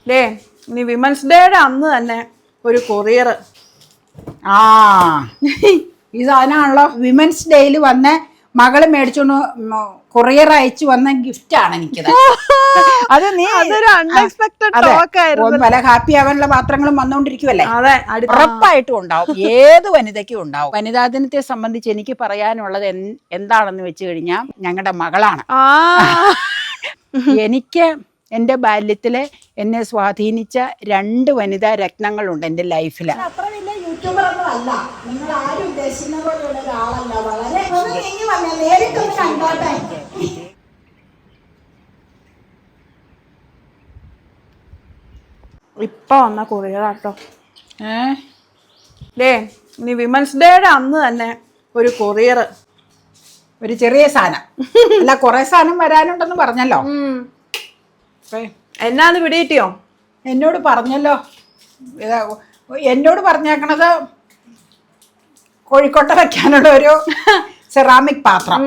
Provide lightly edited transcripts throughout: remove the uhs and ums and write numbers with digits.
Day നീ women's ഡേയുടെ അന്ന് തന്നെ ഒരു കൊറിയർ ആ ഈ സാധനമാണല്ലോ വിമൻസ് ഡേയിൽ വന്ന് മകള് മേടിച്ചോണ്ട് കൊറിയർ അയച്ചു വന്ന ഗിഫ്റ്റ് ആണ് എനിക്കത്. അത് നീ പല ഹാപ്പി ആവാനുള്ള പാത്രങ്ങളും വന്നുകൊണ്ടിരിക്കുവല്ലേ, ഉറപ്പായിട്ടും ഉണ്ടാവും, ഏത് വനിതയ്ക്കും ഉണ്ടാവും. വനിതാ ദിനത്തെ സംബന്ധിച്ച് എനിക്ക് പറയാനുള്ളത് എന്താണെന്ന് വെച്ച് കഴിഞ്ഞാൽ ഞങ്ങളുടെ മകളാണ്. എനിക്ക് എൻ്റെ ബാല്യത്തില് എന്നെ സ്വാധീനിച്ച 2 വനിതാ രത്നങ്ങളുണ്ട് എൻ്റെ ലൈഫിൽ. അത്ര വലിയ യൂട്യൂബർ ഒന്നും അല്ല, നിങ്ങൾ ആരും ഉദ്ദേശിക്കുന്ന പോലെയുള്ള ഒരാളല്ല. വളരെ നേരിട്ടൊന്ന് കണ്ടോട്ടെ. ഇപ്പൊ വന്ന കൊറിയറാട്ടോ. ഡേ നീ വിമൻസ് ഡേയുടെ അന്ന് തന്നെ ഒരു കൊറിയർ, ഒരു ചെറിയ സാധനം അല്ല, കുറെ സാധനം വരാനുണ്ടെന്ന് പറഞ്ഞല്ലോ. എന്നാത് പിടികിട്ടിയോ? എന്നോട് പറഞ്ഞല്ലോ, എന്നോട് പറഞ്ഞേക്കണത് കോഴിക്കോട്ട വെക്കാനുള്ള ഒരു സെറാമിക് പാത്രം,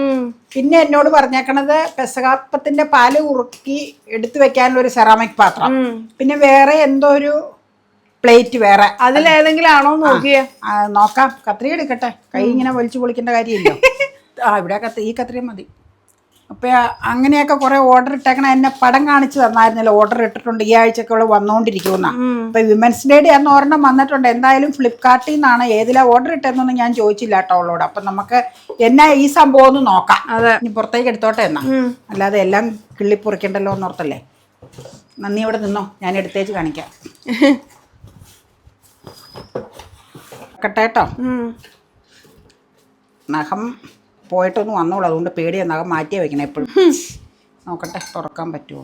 പിന്നെ എന്നോട് പറഞ്ഞേക്കണത് പെസകാപ്പത്തിന്റെ പാല് ഉറുക്കി എടുത്തു വെക്കാനുള്ള ഒരു സെറാമിക് പാത്രം, പിന്നെ വേറെ എന്തോ ഒരു പ്ലേറ്റ് വേറെ. അതിലേതെങ്കിലും ആണോ നോക്കിയേ? നോക്കാം, കത്രിക എടുക്കട്ടെ, കൈ ഇങ്ങനെ വലിച്ചു പൊളിക്കേണ്ട കാര്യമില്ല. ഇവിടെ ഈ കത്രിക മതി. അപ്പൊ അങ്ങനെയൊക്കെ കുറെ ഓർഡർ ഇട്ടേക്കണ എന്നെ പടം കാണിച്ചു തന്നായിരുന്നല്ലോ, ഓർഡർ ഇട്ടിട്ടുണ്ട് ഈ ആഴ്ചയൊക്കെ വന്നോണ്ടിരിക്കുന്ന. അപ്പൊ വിമൻസ് ഡേയുടെ അന്ന് ഒരെണ്ണം വന്നിട്ടുണ്ട്. എന്തായാലും ഫ്ലിപ്കാർട്ടിൽ നിന്നാണ്. ഏതിലാ ഓർഡർ ഇട്ടെന്നൊന്നും ഞാൻ ചോദിച്ചില്ല കേട്ടോ അവളോട്. അപ്പൊ നമുക്ക് എന്നാ ഈ സംഭവം ഒന്ന് നോക്കാം. ഇനി പുറത്തേക്ക് എടുത്തോട്ടെ എന്നാ, അല്ലാതെ എല്ലാം കിള്ളിപ്പൊറിക്കണ്ടല്ലോ എന്നോർത്തല്ലേ. നന്ദി, ഇവിടെ നിന്നോ, ഞാൻ എടുത്തേച്ച് കാണിക്കാം. കേട്ടോ, നഖം പോയിട്ടൊന്നും വന്നോളൂ, അതുകൊണ്ട് പേടിയാ, നഖം മാറ്റിയേ വെക്കണം എപ്പോഴും. നോക്കട്ടെ തുറക്കാൻ പറ്റുമോ.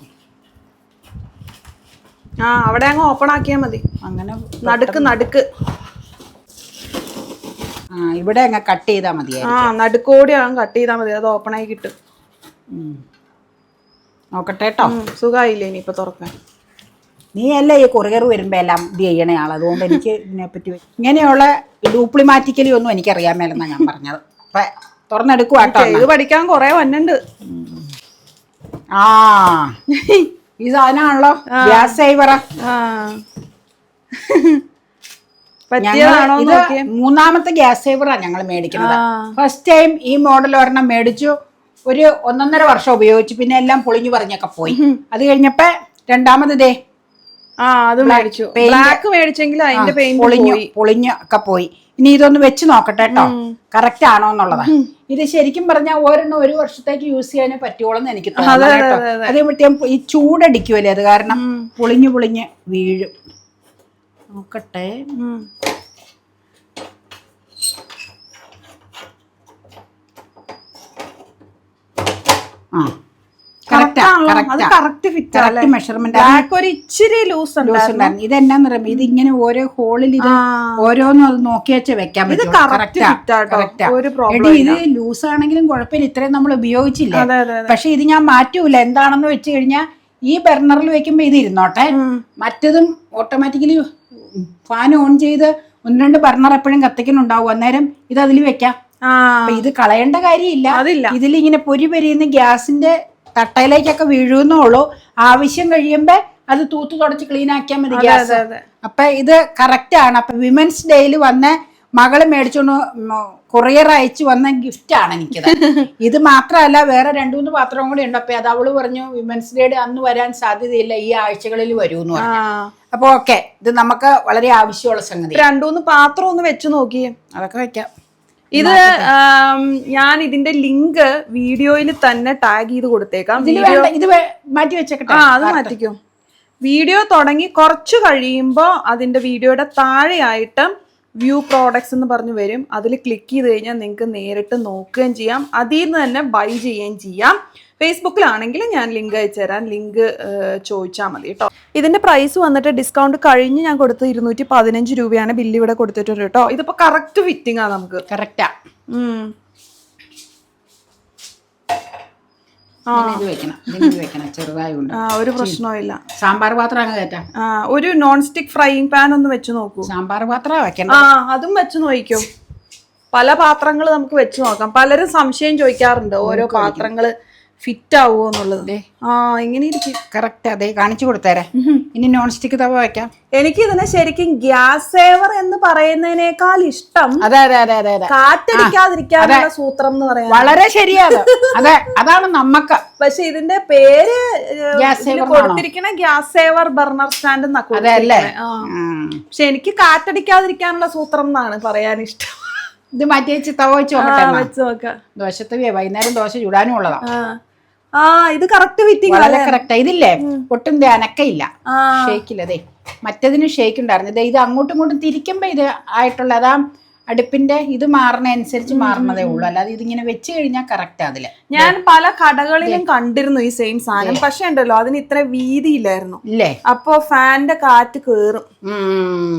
അവിടെ അങ്ങ് ഓപ്പൺ ആക്കിയാൽ മതി. അങ്ങനെ നടുക്ക് ഇവിടെ അങ്ങ് കട്ട് ചെയ്താൽ മതി. നടുക്കോടി അങ്ങ് കട്ട് ചെയ്താൽ മതി, അത് ഓപ്പൺ ആയി കിട്ടും. നോക്കട്ടെ കേട്ടോ. സുഖമായില്ലേ ഇനിയിപ്പോൾ തുറക്കാൻ? നീ അല്ലേ ഈ കൊറിയർ വരുമ്പോ എല്ലാം ഇത് ചെയ്യണ ആൾ, അതുകൊണ്ട് എനിക്ക് ഇതിനെപ്പറ്റി ഇങ്ങനെയുള്ള ഡ്യൂപ്ലിമാറ്റിക്കലി ഒന്നും എനിക്കറിയാൻ മേലെന്നാണ് ഞാൻ പറഞ്ഞത്. അപ്പൊ തുറന്നെടുക്കുക കേട്ടോ. ഇത് പഠിക്കാൻ കുറെ വന്നുണ്ട്. ഈ സാധനമാണല്ലോ ഗ്യാസ് സേവറ. ഇത് 3ാമത്തെ ഗ്യാസ് സേവറാ ഞങ്ങൾ മേടിക്കുന്നത്. ഫസ്റ്റ് ടൈം ഈ മോഡൽ ഒരെണ്ണം മേടിച്ചു, ഒരു 1.5 വർഷം ഉപയോഗിച്ചു, പിന്നെ എല്ലാം പൊളിഞ്ഞു പറഞ്ഞൊക്കെ പോയി. അത് കഴിഞ്ഞപ്പോ രണ്ടാമത് ഇതേ അത് മേടിച്ചു. ബ്ലാക്ക് മേടിച്ചെങ്കിൽ അതിന്റെ പൊളിഞ്ഞൊക്കെ പോയി. ഇനി ഇതൊന്ന് വെച്ച് നോക്കട്ടെ കേട്ടോ, കറക്റ്റ് ആണോ എന്നുള്ളതാ. ഇത് ശരിക്കും പറഞ്ഞാൽ ഒരെണ്ണം 1 വർഷത്തേക്ക് യൂസ് ചെയ്യാനേ പറ്റുള്ളൂന്ന് എനിക്ക് തോന്നുന്നു കേട്ടോ. അതേ പറ്റിയ ഈ ചൂടടിക്കുമല്ലേ, അത് കാരണം പൊളിഞ്ഞു വീഴും. നോക്കട്ടെ. ഇതെന്നാന്നറിയാം, ഇത് ഇങ്ങനെ ഓരോ ഹോളിൽ ഇത് ഓരോന്നും അത് നോക്കി വെച്ച് വെക്കാൻ പറ്റും. ഇത് ലൂസ് ആണെങ്കിലും കുഴപ്പമില്ല, ഇത്രയും നമ്മൾ ഉപയോഗിച്ചില്ല. പക്ഷെ ഇത് ഞാൻ മാറ്റൂല. എന്താണെന്ന് വെച്ച് കഴിഞ്ഞാൽ ഈ ബർണറിൽ വെക്കുമ്പോ ഇത് ഇരുന്നോട്ടെ, മറ്റതും ഓട്ടോമാറ്റിക്കലി ഫാൻ ഓൺ ചെയ്ത് 1-2 ബർണർ എപ്പോഴും കത്തിക്കുന്നുണ്ടാവും, അന്നേരം ഇത് അതിൽ വെക്കാം. ഇത് കളയേണ്ട കാര്യമില്ല. ഇതിലിങ്ങനെ പൊരിന്ന് ഗ്യാസിന്റെ തട്ടയിലേക്കൊക്കെ വീഴുന്നുള്ളൂ. ആവശ്യം കഴിയുമ്പോ അത് തൂത്ത് തുടച്ച് ക്ലീൻ ആക്കിയാൽ മതി ഗ്യാസ്. അപ്പൊ ഇത് കറക്റ്റ് ആണ്. അപ്പൊ വിമൻസ് ഡേയിൽ വന്ന് മകള് മേടിച്ചോണ്ട് കൊറിയർ അയച്ചു വന്ന ഗിഫ്റ്റ് ആണ് എനിക്കത്. ഇത് മാത്രമല്ല, വേറെ 2-3 പാത്രവും കൂടി ഉണ്ട്. അപ്പൊ അത് അവള് പറഞ്ഞു വിമൻസ് ഡേയുടെ അന്ന് വരാൻ സാധ്യതയില്ല, ഈ ആഴ്ചകളിൽ വരൂന്ന് പറഞ്ഞു. അപ്പൊ ഓക്കെ, ഇത് നമുക്ക് വളരെ ആവശ്യമുള്ള സംഗതി. 2-3 പാത്രം ഒന്ന് വെച്ച് നോക്കിയേ, അതൊക്കെ വെക്കാം. ഇത് ഞാൻ ഇതിന്റെ ലിങ്ക് വീഡിയോയിൽ തന്നെ ടാഗ് ചെയ്ത് കൊടുത്തേക്കാം. ഇത് മാറ്റി വെച്ചേക്കട്ടെ. അത് മാറ്റിക്കോ. വീഡിയോ തുടങ്ങി കുറച്ച് കഴിയുമ്പോ അതിന്റെ വീഡിയോയുടെ താഴെയായിട്ട് വ്യൂ പ്രോഡക്ട്സ് എന്ന് പറഞ്ഞു വരും. അതിൽ ക്ലിക്ക് ചെയ്ത് കഴിഞ്ഞാൽ നിങ്ങൾക്ക് നേരിട്ട് നോക്കുകയും ചെയ്യാം, അതിൽ നിന്ന് തന്നെ ബൈ ചെയ്യുകയും ചെയ്യാം. ഫേസ്ബുക്കിലാണെങ്കിൽ ഞാൻ ലിങ്ക് അയച്ചു തരാം, ലിങ്ക് ചോദിച്ചാൽ മതി കേട്ടോ. ഇതിന്റെ പ്രൈസ് വന്നിട്ട് ഡിസ്കൗണ്ട് കഴിഞ്ഞ് ഞാൻ കൊടുത്ത് 215 രൂപയാണ് ബില്ല് ഇവിടെ കൊടുത്തിട്ടുണ്ട് കേട്ടോ. ഇതിപ്പോ കറക്റ്റ് ഫിറ്റിംഗ് ആണ്, നമുക്ക് കറക്റ്റാ. ഒരു പ്രശ്നമില്ല. സാമ്പാർ പാത്രം അങ്ങ് കയറ്റാം. ഒരു നോൺ സ്റ്റിക് ഫ്രൈയിങ് പാൻ ഒന്ന് വെച്ച് നോക്കൂ. സാമ്പാർ പാത്രം വെക്കണം. അതും വെച്ച് നോക്കിക്കോ. പല പാത്രങ്ങൾ നമുക്ക് വെച്ച് നോക്കാം. പലരും സംശയം ചോദിക്കാറുണ്ട്, ഓരോ പാത്രങ്ങള് ഫിറ്റ് ആവുമോ എന്നുള്ളത്. ആ ഇങ്ങനെ ഇരിക്കും കറക്റ്റ്. അതെ, കാണിച്ചു കൊടുത്തേരെ. ഇനി നോൺ സ്റ്റിക്ക് തവ വെക്കാം. എനിക്ക് ഇതിനെ ശരിക്കും ഗ്യാസ് സേവർ എന്ന് പറയുന്നതിനേക്കാൾ ഇഷ്ടം അതെ അതെ അതെ അതെ അതെ കാറ്റടിക്കാതിരിക്കാനുള്ള സൂത്രം എന്ന് പറയാം. വളരെ ശരിയാണ്. അതെ, അതാണ് നമ്മക്ക്. പക്ഷെ ഇതിന്റെ പേര് കൊടുത്തിരിക്കുന്ന ഗ്യാസ് സേവർ ബർണർ സ്റ്റാൻഡ് എന്നൊക്കെ. പക്ഷെ എനിക്ക് കാറ്റടിക്കാതിരിക്കാനുള്ള സൂത്രം എന്നാണ് പറയാൻ ഇഷ്ടം. ഇത് മാറ്റി വെച്ച് തവ വെച്ച് നോക്കാം. ദോശത്തവിയ വൈകുന്നേരം ദോശ ചുടാനും ഉള്ളതാ. ഇത് കറക്റ്റ് ഫിറ്റിംഗ്. വളരെ കറക്റ്റ്. ഇതില്ലേ ഒട്ടും അനക്കയില്ല, ഷേക്കില്ല. അതെ, മറ്റേതിന് ഷേക്ക് ഉണ്ടായിരുന്നു. ഇത് അങ്ങോട്ടും ഇങ്ങോട്ടും തിരിക്കുമ്പോ ഇത് ആയിട്ടുള്ള അതാ അടുപ്പിന്റെ ഇത് മാറണ അനുസരിച്ച് മാറണതേ ഉള്ളൂ. അല്ലാതെ ഇതിങ്ങനെ വെച്ച് കഴിഞ്ഞാൽ കറക്റ്റ് അതില്. ഞാൻ പല കടകളിലും കണ്ടിരുന്നു ഈ സെയിം സാധനം. പക്ഷെ ഉണ്ടല്ലോ അതിന് ഇത്ര വീതി ഇല്ലായിരുന്നു. ഇല്ലേ? അപ്പൊ ഫാനിന്റെ കാറ്റ് കേറും.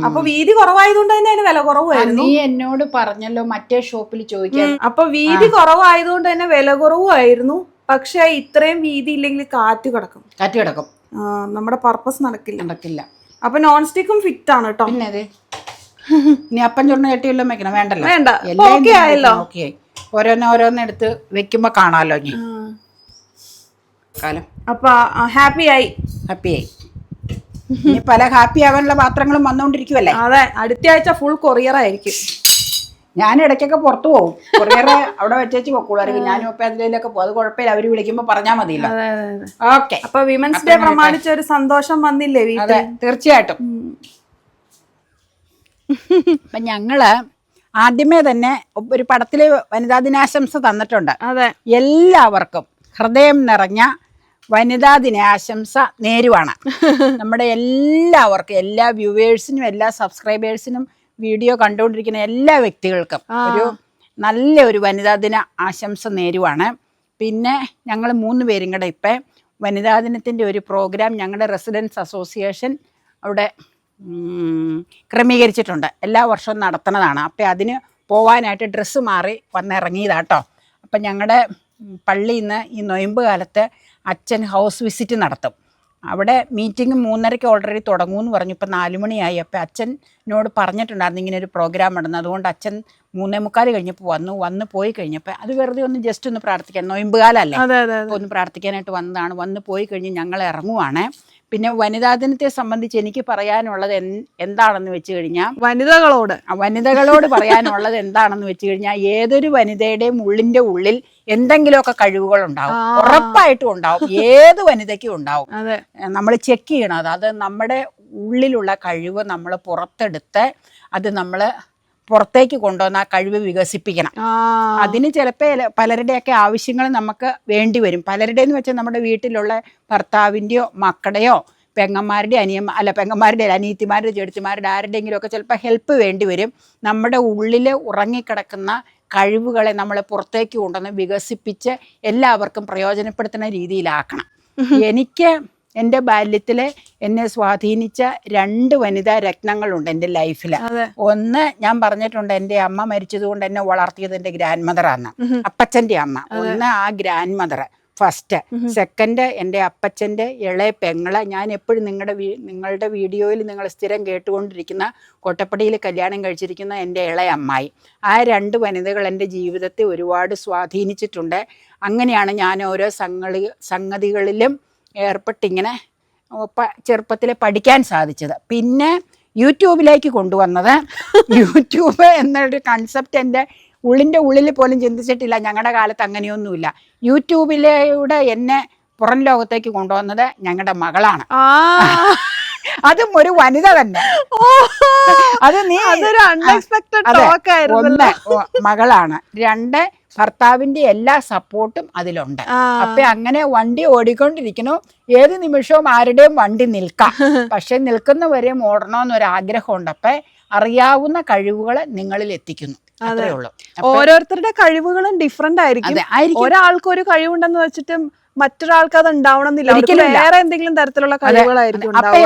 അപ്പൊ വീതി കുറവായതുകൊണ്ട് തന്നെ അതിന് വില കുറവായിരുന്നു. നീ എന്നോട് പറഞ്ഞല്ലോ മറ്റേ ഷോപ്പിൽ ചോദിക്കാൻ. അപ്പൊ വീതി കുറവായതുകൊണ്ട് തന്നെ വില കുറവായിരുന്നു. പക്ഷെ ഇത്രയും വീതി ഇല്ലെങ്കിൽ കാറ്റ് കിടക്കും. നമ്മുടെ പർപ്പസ് നടക്കില്ല. അപ്പൊ നോൺ സ്റ്റിക്കും ഫിറ്റ് ആണ് കേട്ടോ. പിന്നെ അതെ, ഇനി അപ്പം ചുണ്ണ ചട്ടിയെല്ലാം വെക്കണം. വേണ്ടല്ലോ, വേണ്ട. ഓരോന്ന് എടുത്ത് വെക്കുമ്പോ കാണാലോ. ഇനി കാലം അപ്പൊ ഹാപ്പിയായി. ഇനി പല ഹാപ്പി ആവാനുള്ള പാത്രങ്ങളും വന്നോണ്ടിരിക്കുവല്ലേ. അതെ, അടുത്ത ആഴ്ച ഫുൾ കൊറിയർ ആയിരിക്കും. ഞാൻ ഇടയ്ക്കൊക്കെ പുറത്തു പോകും. കൊറിയറെ അവിടെ വെച്ചേച്ച് പൊക്കൂളായിരിക്കും. ഞാനും ഒപ്പം അതിലൊക്കെ പോകും. അത് കുഴപ്പമില്ല, അവര് വിളിക്കുമ്പോ പറഞ്ഞാൽ മതിയല്ലോ. ഓക്കെ. അപ്പൊ വിമൻസ് ഡേ പ്രമാണിച്ച ഒരു സന്തോഷം വന്നില്ലേ വീട്ടിൽ? തീർച്ചയായിട്ടും. അപ്പൊ ഞങ്ങള് ആദ്യമേ തന്നെ ഒരു പടത്തില് വനിതാ ദിനാശംസ തന്നിട്ടുണ്ട്. അതെ, എല്ലാവർക്കും ഹൃദയം നിറഞ്ഞ വനിതാ ദിനാശംസ നേരുവാണ്. നമ്മുടെ എല്ലാവർക്കും, എല്ലാ വ്യൂവേഴ്സിനും എല്ലാ സബ്സ്ക്രൈബേഴ്സിനും വീഡിയോ കണ്ടുകൊണ്ടിരിക്കുന്ന എല്ലാ വ്യക്തികൾക്കും ഒരു നല്ല ഒരു വനിതാ ദിന ആശംസ നേരുവാണ്. പിന്നെ ഞങ്ങൾ 3 പേരും കൂടെ ഇപ്പം വനിതാ ദിനത്തിൻ്റെ ഒരു പ്രോഗ്രാം ഞങ്ങളുടെ റെസിഡൻസ് അസോസിയേഷൻ അവിടെ ക്രമീകരിച്ചിട്ടുണ്ട്. എല്ലാ വർഷവും നടത്തുന്നതാണ്. അപ്പം അതിന് പോവാനായിട്ട് ഡ്രസ്സ് മാറി വന്നിറങ്ങിയതാട്ടോ. അപ്പം ഞങ്ങളുടെ പള്ളിയിൽ നിന്ന് ഈ നൊയമ്പ് കാലത്ത് അച്ഛൻ ഹൗസ് വിസിറ്റ് നടത്തും. അവിടെ മീറ്റിംഗ് 3:30 ഓൾറെഡി തുടങ്ങുമെന്ന് പറഞ്ഞു. ഇപ്പം 4 മണിയായി. അപ്പം അച്ഛനോട് പറഞ്ഞിട്ടുണ്ടായിരുന്നു ഇങ്ങനെ ഒരു പ്രോഗ്രാം നടന്നു. അതുകൊണ്ട് അച്ഛൻ 3:45 കഴിഞ്ഞപ്പോൾ വന്ന് പോയി കഴിഞ്ഞപ്പോൾ അത് വെറുതെ ഒന്ന് ജസ്റ്റ് ഒന്ന് പ്രാർത്ഥിക്കാൻ, നൊയമ്പ് കാലല്ലേ, ഒന്ന് പ്രാർത്ഥിക്കാനായിട്ട് വന്നതാണ്. വന്ന് പോയി കഴിഞ്ഞ് ഞങ്ങൾ ഇറങ്ങുവാണ്. പിന്നെ വനിതാ ദിനത്തെ സംബന്ധിച്ച് എനിക്ക് പറയാനുള്ളത് എന്താണെന്ന് വെച്ച് കഴിഞ്ഞാൽ വനിതകളോട് പറയാനുള്ളത് എന്താണെന്ന് വെച്ച് കഴിഞ്ഞാൽ ഏതൊരു വനിതയുടെയും ഉള്ളിൻ്റെ ഉള്ളിൽ എന്തെങ്കിലുമൊക്കെ കഴിവുകൾ ഉണ്ടാവും, ഉറപ്പായിട്ടും ഉണ്ടാവും. ഏത് വനിതയ്ക്കും ഉണ്ടാവും. നമ്മൾ ചെക്ക് ചെയ്യണം. അത് നമ്മുടെ ഉള്ളിലുള്ള കഴിവ് നമ്മൾ പുറത്തെടുത്ത് അത് നമ്മൾ പുറത്തേക്ക് കൊണ്ടുവന്ന് ആ കഴിവ് വികസിപ്പിക്കണം. അതിന് ചിലപ്പോൾ പലരുടെയൊക്കെ ആവശ്യങ്ങൾ നമുക്ക് വേണ്ടി വരും. പലരുടെ എന്ന് വെച്ചാൽ നമ്മുടെ വീട്ടിലുള്ള ഭർത്താവിൻ്റെയോ മക്കളുടെയോ പെങ്ങന്മാരുടെ അനിയത്തിമാരുടെ ചേട്ടത്തിമാരുടെ ആരുടെയെങ്കിലുമൊക്കെ ചിലപ്പോൾ ഹെൽപ്പ് വേണ്ടി വരും. നമ്മുടെ ഉള്ളിൽ ഉറങ്ങിക്കിടക്കുന്ന കഴിവുകളെ നമ്മൾ പുറത്തേക്ക് കൊണ്ടുവന്ന് വികസിപ്പിച്ച് എല്ലാവർക്കും പ്രയോജനപ്പെടുത്തുന്ന രീതിയിലാക്കണം. എനിക്ക് എൻ്റെ ബാല്യത്തിൽ എന്നെ സ്വാധീനിച്ച 2 വനിതാ രത്നങ്ങളുണ്ട് എൻ്റെ ലൈഫിൽ. ഒന്ന് ഞാൻ പറഞ്ഞിട്ടുണ്ട്, എൻ്റെ അമ്മ മരിച്ചത് കൊണ്ട് എന്നെ വളർത്തിയത് എൻ്റെ ഗ്രാൻഡ് മദറാണ്, അപ്പച്ചൻ്റെ അമ്മ. ഒന്ന് ആ ഗ്രാൻഡ് മദർ ഫസ്റ്റ്. സെക്കൻഡ് എൻ്റെ അപ്പച്ചൻ്റെ ഇളയ പെങ്ങളെ. ഞാൻ എപ്പോഴും നിങ്ങളുടെ വീഡിയോയിൽ നിങ്ങൾ സ്ഥിരം കേട്ടുകൊണ്ടിരിക്കുന്ന കോട്ടപ്പടിയിൽ കല്യാണം കഴിച്ചിരിക്കുന്ന എൻ്റെ ഇളയ അമ്മായി. ആ 2 വനിതകൾ എൻ്റെ ജീവിതത്തെ ഒരുപാട് സ്വാധീനിച്ചിട്ടുണ്ട്. അങ്ങനെയാണ് ഞാൻ ഓരോ സംഗതികളിലും ഏർപ്പെട്ടിങ്ങനെ ചെറുപ്പത്തിൽ പഠിക്കാൻ സാധിച്ചത്. പിന്നെ യൂട്യൂബിലേക്ക് കൊണ്ടുവന്നത്, യൂട്യൂബ് എന്നൊരു കൺസെപ്റ്റ് എൻ്റെ ഉള്ളിൽ പോലും ചിന്തിച്ചിട്ടില്ല. ഞങ്ങളുടെ കാലത്ത് അങ്ങനെയൊന്നുമില്ല. യൂട്യൂബിലൂടെ എന്നെ പുറം ലോകത്തേക്ക് കൊണ്ടുവന്നത് ഞങ്ങളുടെ മകളാണ്. അതും ഒരു വനിത തന്നെ. അത് ഒന്ന് മകളാണ്, 2 ഭർത്താവിന്റെ എല്ലാ സപ്പോർട്ടും അതിലുണ്ട്. അപ്പൊ അങ്ങനെ വണ്ടി ഓടിക്കൊണ്ടിരിക്കണു. ഏത് നിമിഷവും ആരുടെയും വണ്ടി നിൽക്കാം. പക്ഷെ നിൽക്കുന്നവരെ ഓടണമെന്നൊരു ആഗ്രഹമുണ്ട്. അപ്പൊ അറിയാവുന്ന കഴിവുകൾ നിങ്ങളിൽ എത്തിക്കുന്നു. അത്രേ ഉള്ളൂ. ഓരോരുത്തരുടെ കഴിവുകളും ഡിഫറെന്റ് ആയിരിക്കും. ഒരാൾക്ക് ഒരു കഴിവുണ്ടെന്ന് വെച്ചിട്ട് മറ്റൊരാൾക്ക് അത് ഉണ്ടാവണമെന്നില്ല. വേറെ എന്തെങ്കിലും തരത്തിലുള്ള കഴിവുകളായിരിക്കും. അപ്പൊ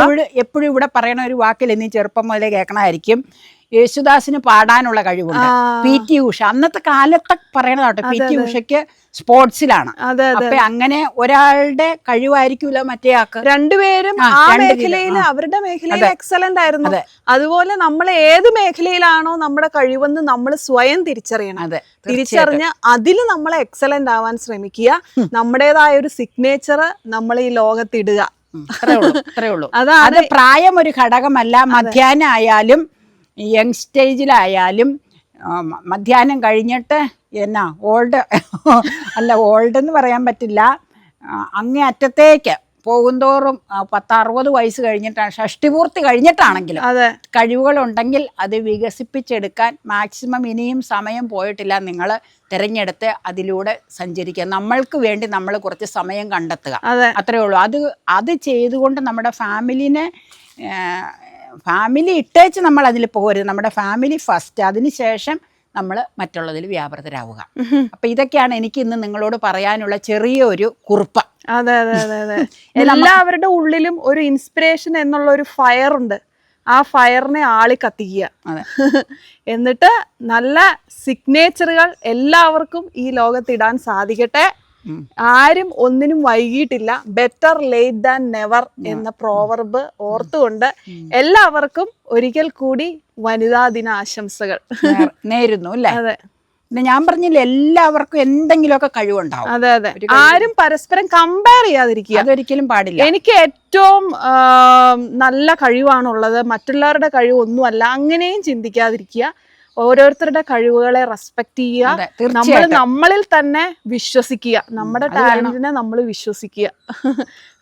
എപ്പോഴും ഇവിടെ പറയണ ഒരു വാക്കിൽ നീ ചെറുപ്പം മുതലേ കേൾക്കണമായിരിക്കും, യേശുദാസിന് പാടാനുള്ള കഴിവുണ്ട്. PT ഉഷ അന്നത്തെ കാലത്തെ പറയണതാട്ടോ. PT ഉഷയ്ക്ക് സ്പോർട്സിലാണ്. അപ്പൊ അങ്ങനെ ഒരാളുടെ കഴിവായിരിക്കൂല മറ്റേ ആൾക്ക്. രണ്ടുപേരും ആ മേഖലയിൽ അവരുടെ മേഖലയിൽ എക്സലന്റ് ആയിരുന്നു. അതുപോലെ നമ്മൾ ഏത് മേഖലയിലാണോ നമ്മുടെ കഴിവെന്ന് നമ്മൾ സ്വയം തിരിച്ചറിയണം. തിരിച്ചറിഞ്ഞ് അതിൽ നമ്മൾ എക്സലന്റ് ആവാൻ ശ്രമിക്കുക. നമ്മുടേതായ ഒരു സിഗ്നേച്ചർ നമ്മൾ ഈ ലോകത്തിടുക. അത്രേ ഉള്ളൂ. അത് പ്രായം ഒരു ഘടകമല്ല. മധ്യാഹ്നം ആയാലും യങ് സ്റ്റേജിലായാലും മധ്യാഹ്നം കഴിഞ്ഞിട്ട് ഓൾഡ് എന്ന് പറയാൻ പറ്റില്ല, അങ്ങേ അറ്റത്തേക്ക് പോകുന്തോറും 10-60 വയസ്സ് കഴിഞ്ഞിട്ടാണ്, ഷഷ്ടിപൂർത്തി കഴിഞ്ഞിട്ടാണെങ്കിലും കഴിവുകളുണ്ടെങ്കിൽ അത് വികസിപ്പിച്ചെടുക്കാൻ മാക്സിമം ഇനിയും സമയം പോയിട്ടില്ല. നിങ്ങൾ തിരഞ്ഞെടുത്ത് അതിലൂടെ സഞ്ചരിക്കുക. നമ്മൾക്ക് വേണ്ടി നമ്മൾ കുറച്ച് സമയം കണ്ടെത്തുക. അത്രേ ഉള്ളൂ. അത് ചെയ്തുകൊണ്ട് നമ്മുടെ ഫാമിലി ഇട്ടേച്ച് നമ്മൾ അതിൽ പോകരുത്. നമ്മുടെ ഫാമിലി ഫസ്റ്റ്, അതിനുശേഷം നമ്മൾ മറ്റുള്ളതിൽ വ്യാപൃതരാവുക. അപ്പൊ ഇതൊക്കെയാണ് എനിക്ക് ഇന്ന് നിങ്ങളോട് പറയാനുള്ള ചെറിയൊരു കുറിപ്പ്. അതെ. എല്ലാവരുടെ ഉള്ളിലും ഒരു ഇൻസ്പിറേഷൻ എന്നുള്ള ഒരു ഫയർ ഉണ്ട്. ആ ഫയറിനെ ആളി കത്തിക്കുക. എന്നിട്ട് നല്ല സിഗ്നേച്ചറുകൾ എല്ലാവർക്കും ഈ ലോകത്തിടാൻ സാധിക്കട്ടെ. ആരും ഒന്നിനും വൈകിട്ടില്ല. ബെറ്റർ ലേറ്റ് ദാൻ നെവർ എന്ന പ്രോവർബ് ഓർത്തുകൊണ്ട് എല്ലാവർക്കും ഒരിക്കൽ കൂടി വനിതാ ദിന ആശംസകൾ നേരുന്നു അല്ലേ? അതെ. ഞാൻ പറഞ്ഞില്ല, എല്ലാവർക്കും എന്തെങ്കിലുമൊക്കെ കഴിവുണ്ടാവും. അതെ. ആരും പരസ്പരം കമ്പയർ ചെയ്യാതിരിക്കുക. അതൊരിക്കലും പാടില്ല. എനിക്ക് ഏറ്റവും നല്ല കഴിവാണുള്ളത്, മറ്റുള്ളവരുടെ കഴിവൊന്നുമല്ല, അങ്ങനെയും ചിന്തിക്കാതിരിക്കുക. ഓരോരുത്തരുടെ കഴിവുകളെ റെസ്പെക്ട് ചെയ്യുക. നമ്മളിൽ തന്നെ വിശ്വസിക്കുക. നമ്മുടെ ടാലന്റിനെ നമ്മൾ വിശ്വസിക്കുക.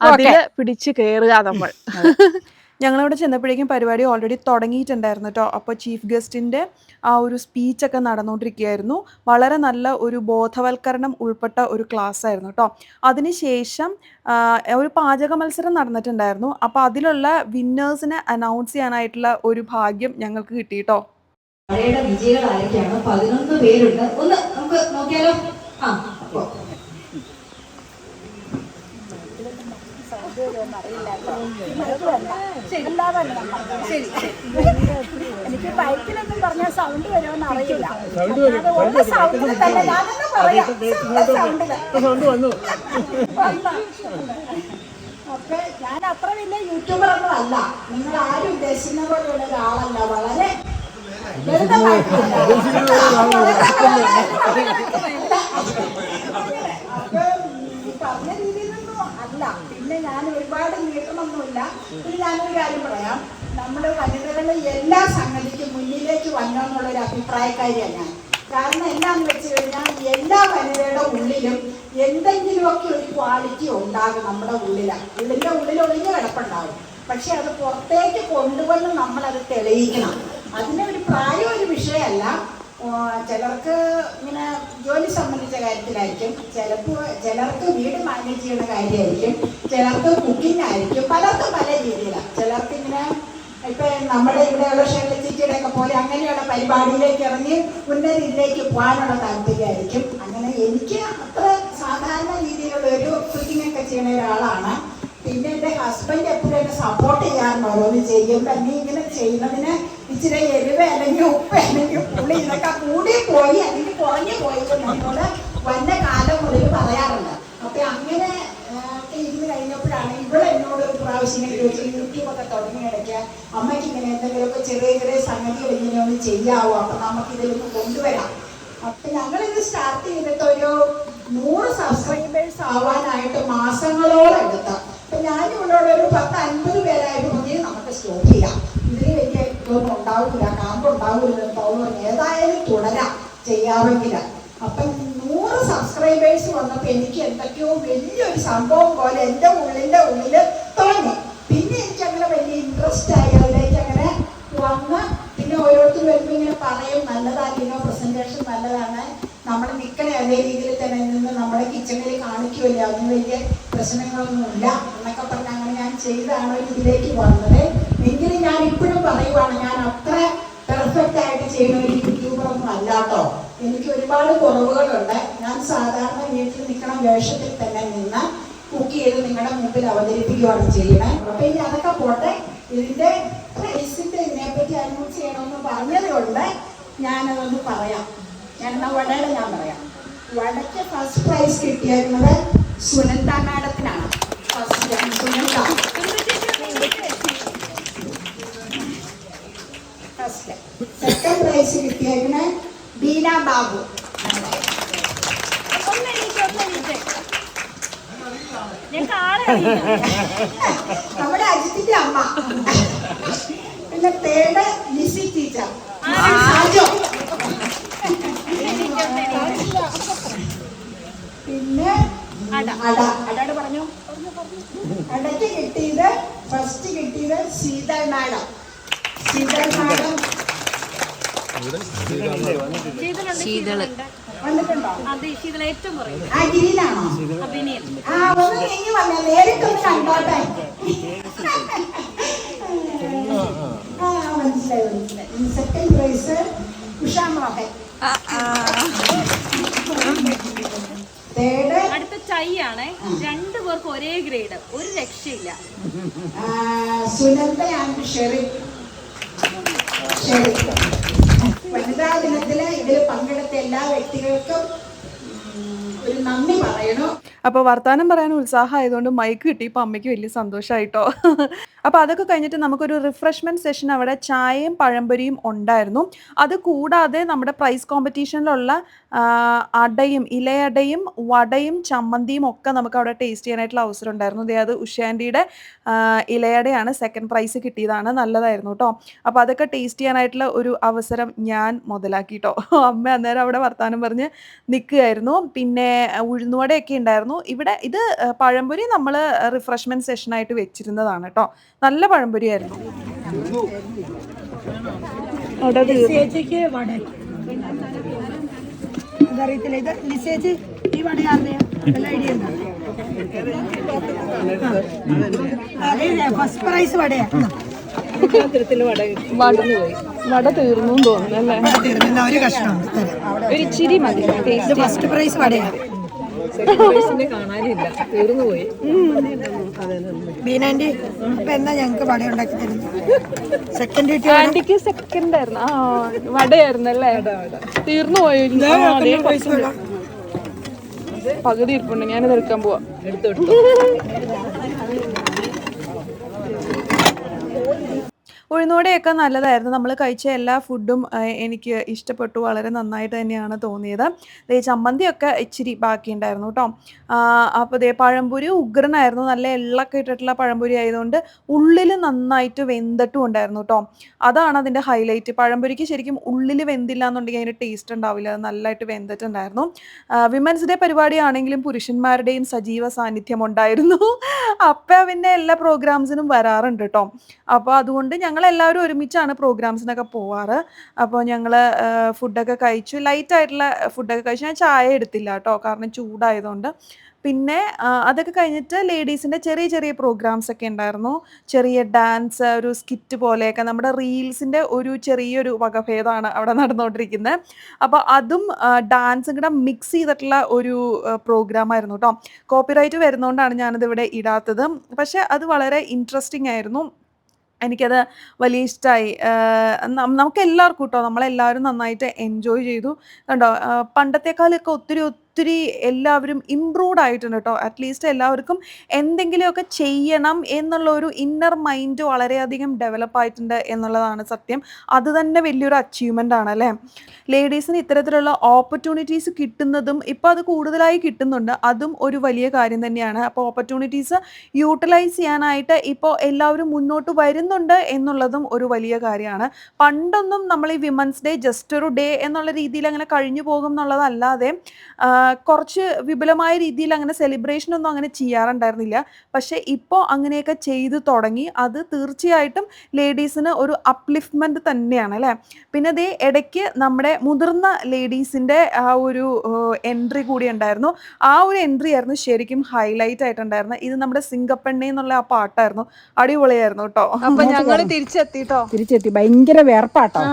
അതില് പിടിച്ചു കയറുക നമ്മൾ. ഞങ്ങളിവിടെ ചെന്നപ്പോഴേക്കും പരിപാടി ഓൾറെഡി തുടങ്ങിയിട്ടുണ്ടായിരുന്നു കേട്ടോ. അപ്പോൾ ചീഫ് ഗസ്റ്റിൻ്റെ ആ ഒരു സ്പീച്ചൊക്കെ നടന്നുകൊണ്ടിരിക്കുകയായിരുന്നു. വളരെ നല്ല ഒരു ബോധവൽക്കരണം ഉൾപ്പെട്ട ഒരു ക്ലാസ് ആയിരുന്നു കേട്ടോ. അതിനുശേഷം ഒരു പാചക മത്സരം നടന്നിട്ടുണ്ടായിരുന്നു. അപ്പോൾ അതിലുള്ള വിന്നേഴ്സിനെ അനൗൺസ് ചെയ്യാനായിട്ടുള്ള ഒരു ഭാഗ്യം ഞങ്ങൾക്ക് കിട്ടി കേട്ടോ. വിജയികൾ ആരൊക്കെയാണ്? 11 പേരുണ്ട്. ഒന്ന് നമുക്ക് നോക്കിയാലോ? എനിക്ക് ബൈക്കിലൊന്നും പറഞ്ഞാൽ സൗണ്ട് വരുമെന്ന് അറിയില്ല. അപ്പൊ ഞാൻ അത്ര വലിയ യൂട്യൂബർ ഒന്നും അല്ല. നിങ്ങൾ ആരും ഉദ്ദേശിക്കുന്ന പോലെയുള്ള ഒരാളല്ല. വളരെ പറഞ്ഞ രീതിയിലൊന്നും അല്ല. പിന്നെ ഞാൻ ഒരുപാട് നീട്ടമൊന്നുമില്ല. പിന്നെ ഞാനൊരു കാര്യം പറയാം. നമ്മൾ വനിതകളെ എല്ലാ സംഗതിക്കും മുന്നിലേക്ക് വന്നോന്നുള്ളൊരു അഭിപ്രായക്കാരിയാണ് ഞാൻ. കാരണം എന്താണെന്ന് വെച്ച് കഴിഞ്ഞാൽ എല്ലാ വനിതയുടെ ഉള്ളിലും എന്തെങ്കിലുമൊക്കെ ഒരു ക്വാളിറ്റി ഉണ്ടാകും. നമ്മുടെ ഉള്ളിൽ ഒളിഞ്ഞു കിടപ്പുണ്ടാകും. പക്ഷെ അത് പുറത്തേക്ക് കൊണ്ടുവന്ന് നമ്മളത് തെളിയിക്കണം. അതിനൊരു പ്രായം ഒരു വിഷയമല്ല. ചിലർക്ക് ഇങ്ങനെ ജോലി സംബന്ധിച്ച കാര്യത്തിലായിരിക്കും, ചിലർക്ക് വീട് മാനേജ് ചെയ്യുന്ന കാര്യമായിരിക്കും, ചിലർക്ക് കുക്കിംഗ് ആയിരിക്കും, പലർക്കും പല രീതിയിലാണ്. ചിലർക്ക് ഇങ്ങനെ ഇപ്പൊ നമ്മുടെ ഇവിടെയുള്ള ഷെർലിച്ചിയുടെ ഒക്കെ പോലെ അങ്ങനെയുള്ള പരിപാടിയിലേക്ക് ഇറങ്ങി ഉന്നതിയിലേക്ക് പോകാനുള്ള താല്പര്യമായിരിക്കും. അങ്ങനെ എനിക്ക് അത്ര സാധാരണ രീതിയിലുള്ള ഒരു കുക്കിംഗ് ഒക്കെ ചെയ്യുന്ന ഒരാളാണ്. പിന്നെ എൻ്റെ ഹസ്ബൻഡ് എപ്പോഴും എന്നെ സപ്പോർട്ട് ചെയ്യാറുണ്ട്. ഓരോന്ന് ചെയ്യുമ്പോൾ നീ ഇങ്ങനെ ചെയ്യുന്നതിന് ഇച്ചിരി എരിവ് അല്ലെങ്കിൽ ഉപ്പ് അല്ലെങ്കിൽ പുളി ഇതൊക്കെ കൂടി പോയി അല്ലെങ്കിൽ കുറഞ്ഞു പോയി എന്നോട് വന്ന കാലം മുതൽ പറയാറുണ്ട്. അപ്പൊ അങ്ങനെ ഇരുന്ന് കഴിഞ്ഞപ്പോഴാണ് ഇവിടെ എന്നോട് ഒരു പ്രാവശ്യം ഇങ്ങനെ ചോദിച്ചു, യൂട്യൂബൊക്കെ തുടങ്ങിയിടയ്ക്ക് അമ്മയ്ക്ക് ഇങ്ങനെ എന്തെങ്കിലുമൊക്കെ ചെറിയ സംഗതികൾ ഇങ്ങനെ ഒന്ന് ചെയ്യാവോ, അപ്പൊ നമുക്കിതിലൊന്ന് കൊണ്ടുവരാം. അപ്പൊ ഞങ്ങളിത് സ്റ്റാർട്ട് ചെയ്തിട്ട് ഒരു 100 സബ്സ്ക്രൈബേഴ്സ് ആവാനായിട്ട് മാസങ്ങളോളം എടുത്ത. അപ്പൊ ഞാനിവിടെ ഒരു 10-50 പേരായപ്പോൾ നമുക്ക് സ്റ്റോപ്പ് ചെയ്യാം, ഇതിന് വലിയ ഇതൊന്നും ഉണ്ടാവില്ല, കാമ്പുണ്ടാവില്ല തോന്നുന്നു, ഏതായാലും തുടരാം ചെയ്യാമെങ്കിൽ. അപ്പം 100 സബ്സ്ക്രൈബേഴ്സ് വന്നപ്പോൾ എനിക്ക് എന്തൊക്കെയോ വലിയൊരു സംഭവം പോലെ എൻ്റെ ഉള്ളിൽ തോന്നി. പിന്നെ എനിക്കങ്ങനെ വലിയ ഇൻട്രസ്റ്റ് ആയി അതിലേക്ക് അങ്ങനെ വന്ന്. പിന്നെ ഓരോരുത്തർ വരുമ്പോൾ ഇങ്ങനെ പറയും നല്ലതാക്കിയോ പ്രസന്റേഷൻ നല്ലതാണ്, നമ്മൾ നിൽക്കണേ അതേ രീതിയിൽ തന്നെ നിന്ന് നമ്മുടെ കിച്ചണിൽ കാണിക്കുമല്ലോ, അതിന് വലിയ പ്രശ്നങ്ങളൊന്നുമില്ല എന്നൊക്കെ പറഞ്ഞ് അങ്ങനെ ഞാൻ ചെയ്താണ് ഇതിലേക്ക് വന്നത്. എങ്കിലും ഞാൻ ഇപ്പോഴും പറയുവാണ്, ഞാൻ അത്ര പെർഫെക്റ്റ് ആയിട്ട് ചെയ്യുന്ന ഒരു യൂട്യൂബറൊന്നും അല്ലാട്ടോ. എനിക്ക് ഒരുപാട് കുറവുകളുണ്ട്. ഞാൻ സാധാരണ വീട്ടിൽ നിൽക്കണ വേഷത്തിൽ തന്നെ നിന്ന് കുക്ക് ചെയ്ത് നിങ്ങളുടെ മുമ്പിൽ അവതരിപ്പിക്കുകയാണ് ചെയ്യണേ. അപ്പൊ ഇനി അതൊക്കെ പോട്ടെ. ഇതിന്റെ പ്രൈസിന്റെ ഇതിനെപ്പറ്റി അനൗൺസ് ചെയ്യാൻ ചെയ്യണമെന്ന് പറഞ്ഞത് കൊണ്ട് ഞാനതൊന്ന് പറയാം. ഞാൻ വടയുടെ ഞാൻ പറയാം. വടയ്ക്ക് ഫസ്റ്റ് പ്രൈസ് കിട്ടിയിരുന്നത് സുനന്ദ മാഡത്തിനാണ്. സെക്കൻഡ് പ്രൈസ് കിട്ടിയിരുന്നത് ബീന ബാബു. നമ്മുടെ അജിത്തിന്റെ അമ്മ. പിന്നെ തേർഡ് ലിസി ടീച്ചർ. പിന്നെ അടയുടെ പറഞ്ഞു. അടയ്ക്ക് കിട്ടിയത് ഫസ്റ്റ് കിട്ടിയത് ശീതൾ മാഡം. ശീതൾ മാഡം വന്നിട്ടുണ്ടോ? ആ ഗിരിയിലാണോ? ആ ഒന്ന് നീങ്ങി വന്നേ, നേരിട്ടൊന്ന് കണ്ടോട്ടെ. ആ മനസ്സിലായി മനസ്സിലായി. Second prize Usha Mohan. അടുത്ത ചൈയാണ്. രണ്ടുപേർക്ക് ഒരേ ഗ്രേഡ്, ഒരു രക്ഷയില്ല. Sunanda and Sherry. വനിതാ ദിനത്തില് ഇതിൽ പങ്കെടുത്ത എല്ലാ വ്യക്തികൾക്കും ഒരു നന്ദി പറയണു. അപ്പോൾ വർത്തമാനം പറയാൻ ഉത്സാഹമായതുകൊണ്ട് മൈക്ക് കിട്ടിയപ്പോൾ അമ്മയ്ക്ക് വലിയ സന്തോഷമായിട്ടോ. അപ്പോൾ അതൊക്കെ കഴിഞ്ഞിട്ട് നമുക്കൊരു റിഫ്രഷ്മെൻറ്റ് സെഷൻ അവിടെ ചായയും പഴംപൊരിയും ഉണ്ടായിരുന്നു. അത് കൂടാതെ നമ്മുടെ പ്രൈസ് കോമ്പറ്റീഷനിലുള്ള അടയും ഇലയടയും വടയും ചമ്മന്തിയും ഒക്കെ നമുക്ക് അവിടെ ടേസ്റ്റ് ചെയ്യാനായിട്ടുള്ള അവസരം ഉണ്ടായിരുന്നു. അത് ഉഷാൻറ്റിയുടെ ഇലയടയാണ്, സെക്കൻഡ് പ്രൈസ് കിട്ടിയതാണ്, നല്ലതായിരുന്നു കേട്ടോ. അപ്പോൾ അതൊക്കെ ടേസ്റ്റ് ചെയ്യാനായിട്ടുള്ള ഒരു അവസരം ഞാൻ മുതലാക്കിട്ടോ. അമ്മ അന്നേരം അവിടെ വർത്തമാനം പറഞ്ഞ് നിൽക്കുകയായിരുന്നു. പിന്നെ ഉഴുന്നുവടയൊക്കെ ഉണ്ടായിരുന്നു. ഇവിടെ ഇത് പഴംപൊരി നമ്മൾ റിഫ്രഷ്മെന്റ് സെഷനായിട്ട് വെച്ചിരുന്നതാണ് കേട്ടോ. നല്ല പഴംപൊരി ആയിരുന്നു. First prize വടയാ. വട തീർന്നു തോന്നുന്നു അല്ലേ? ഒരു കഷ്ണം ഒരു ഇച്ചിരി മതി. ഫസ്റ്റ് പ്രൈസ് വടയാണ്. കാണാനില്ല, തീർന്നു പോയി. ബീനാൻറ്റി അപ്പൊ എന്നാ ഞങ്ങക്ക് വട ഉണ്ടാക്കി തരുന്നു? സെക്കൻഡ് ആന്റിക്ക് സെക്കൻഡ് ആയിരുന്നു. ആ വടയായിരുന്നു അല്ലേ? തീർന്നു പോയി. പകുതി ഇരിപ്പുണ്ട്, ഞാനത് എടുക്കാൻ പോവാ. എടുത്തു. ഉഴുന്നുവടയൊക്കെ നല്ലതായിരുന്നു. നമ്മൾ കഴിച്ച എല്ലാ ഫുഡും എനിക്ക് ഇഷ്ടപ്പെട്ടു, വളരെ നന്നായിട്ട് തന്നെയാണ് തോന്നിയത്. ചമ്മന്തിയൊക്കെ ഇച്ചിരി ബാക്കിയുണ്ടായിരുന്നു കേട്ടോ. അപ്പോൾ പഴംപൊരി ഉഗ്രനായിരുന്നു. നല്ല എള്ളൊക്കെ ഇട്ടിട്ടുള്ള പഴംപൊരി ആയതുകൊണ്ട് ഉള്ളിൽ നന്നായിട്ട് വെന്തിട്ടും ഉണ്ടായിരുന്നു കേട്ടോ. അതാണ് അതിൻ്റെ ഹൈലൈറ്റ്. പഴംപൊരിക്ക് ശരിക്കും ഉള്ളിൽ വെന്തില്ല എന്നുണ്ടെങ്കിൽ അതിന് ടേസ്റ്റ് ഉണ്ടാവില്ല. അത് നല്ലതായിട്ട് വെന്തിട്ടുണ്ടായിരുന്നു. വിമൻസ് ഡേ പരിപാടിയാണെങ്കിലും പുരുഷന്മാരുടെയും സജീവ സാന്നിധ്യം ഉണ്ടായിരുന്നു. അപ്പം പിന്നെ എല്ലാ പ്രോഗ്രാംസിനും വരാറുണ്ട് കേട്ടോ. അപ്പോൾ അതുകൊണ്ട് ഞങ്ങളെല്ലാവരും ഒരുമിച്ചാണ് പ്രോഗ്രാംസിനൊക്കെ പോവാറ്. അപ്പോൾ ഞങ്ങൾ ഫുഡൊക്കെ കഴിച്ചു, ലൈറ്റായിട്ടുള്ള ഫുഡൊക്കെ കഴിച്ചു. ഞാൻ ചായ എടുത്തില്ല കേട്ടോ, കാരണം ചൂടായതുകൊണ്ട്. പിന്നെ അതൊക്കെ കഴിഞ്ഞിട്ട് ലേഡീസിൻ്റെ ചെറിയ ചെറിയ പ്രോഗ്രാംസ് ഒക്കെ ഉണ്ടായിരുന്നു. ചെറിയ ഡാൻസ്, ഒരു സ്കിറ്റ് പോലെയൊക്കെ, നമ്മുടെ റീൽസിൻ്റെ ഒരു ചെറിയൊരു വകഭേദമാണ് അവിടെ നടന്നുകൊണ്ടിരിക്കുന്നത്. അപ്പോൾ അതും ഡാൻസും കൂടെ മിക്സ് ചെയ്തിട്ടുള്ള ഒരു പ്രോഗ്രാമായിരുന്നു കേട്ടോ. കോപ്പിറൈറ്റ് വരുന്നതുകൊണ്ടാണ് ഞാനതിവിടെ ഇടാത്തത്. പക്ഷേ അത് വളരെ ഇൻട്രസ്റ്റിംഗ് ആയിരുന്നു. എനിക്കത് വലിയ ഇഷ്ടമായി. നമുക്ക് എല്ലാവർക്കും കേട്ടോ, നമ്മളെല്ലാവരും നന്നായിട്ട് എൻജോയ് ചെയ്തു. കണ്ടോ, പണ്ടത്തെക്കാളൊക്കെ ഒത്തിരി എല്ലാവരും ഇമ്പ്രൂവ്ഡ് ആയിട്ടുണ്ട് കേട്ടോ. അറ്റ്ലീസ്റ്റ് എല്ലാവർക്കും എന്തെങ്കിലുമൊക്കെ ചെയ്യണം എന്നുള്ള ഒരു ഇന്നർ മൈൻഡ് വളരെയധികം ഡെവലപ്പ് ആയിട്ടുണ്ട് എന്നുള്ളതാണ് സത്യം. അത് തന്നെ വലിയൊരു അച്ചീവ്മെൻ്റ് ആണ് അല്ലേ? ലേഡീസിന് ഇത്തരത്തിലുള്ള ഓപ്പർച്യൂണിറ്റീസ് കിട്ടുന്നതും ഇപ്പോൾ അത് കൂടുതലായി കിട്ടുന്നുണ്ട്, അതും ഒരു വലിയ കാര്യം തന്നെയാണ്. അപ്പോൾ ഓപ്പർച്യൂണിറ്റീസ് യൂട്ടിലൈസ് ചെയ്യാനായിട്ട് ഇപ്പോൾ എല്ലാവരും മുന്നോട്ട് വരുന്നുണ്ട് എന്നുള്ളതും ഒരു വലിയ കാര്യമാണ്. പണ്ടൊന്നും നമ്മൾ ഈ വിമൻസ് ഡേ ജസ്റ്റ് ഒരു ഡേ എന്നുള്ള രീതിയിൽ അങ്ങനെ കഴിഞ്ഞു പോകും എന്നുള്ളതല്ലാതെ കുറച്ച് വിപുലമായ രീതിയിൽ അങ്ങനെ സെലിബ്രേഷനൊന്നും അങ്ങനെ ചെയ്യാറുണ്ടായിരുന്നില്ല. പക്ഷേ ഇപ്പോൾ അങ്ങനെയൊക്കെ ചെയ്തു തുടങ്ങി. അത് തീർച്ചയായിട്ടും ലേഡീസിന് ഒരു അപ്ലിഫ്റ്റ്മെൻറ്റ് തന്നെയാണ് അല്ലേ? പിന്നെ അതേ ഇടയ്ക്ക് നമ്മുടെ മുതിർന്ന ലേഡീസിൻ്റെ ആ ഒരു എൻട്രി കൂടി ഉണ്ടായിരുന്നു. ആ ഒരു എൻട്രി ആയിരുന്നു ശരിക്കും ഹൈലൈറ്റ് ആയിട്ടുണ്ടായിരുന്നത്. ഇത് നമ്മുടെ സിംഗപ്പെണ്ണ എന്നുള്ള ആ പാട്ടായിരുന്നു, അടിപൊളിയായിരുന്നു കേട്ടോ. അപ്പൊ ഞങ്ങൾ തിരിച്ചെത്തി. ഭയങ്കര വേർപ്പാട്ടോ.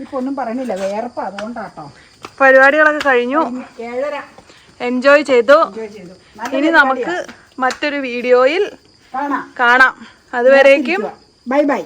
ഇപ്പൊ ഒന്നും പറയണില്ല, വേർപ്പ, അതുകൊണ്ടാട്ടോ. പരിപാടികളൊക്കെ കഴിഞ്ഞു, എൻജോയ് ചെയ്തു. ഇനി നമുക്ക് മറ്റൊരു വീഡിയോയിൽ കാണാം. അതുവരേക്കും ബൈ ബൈ.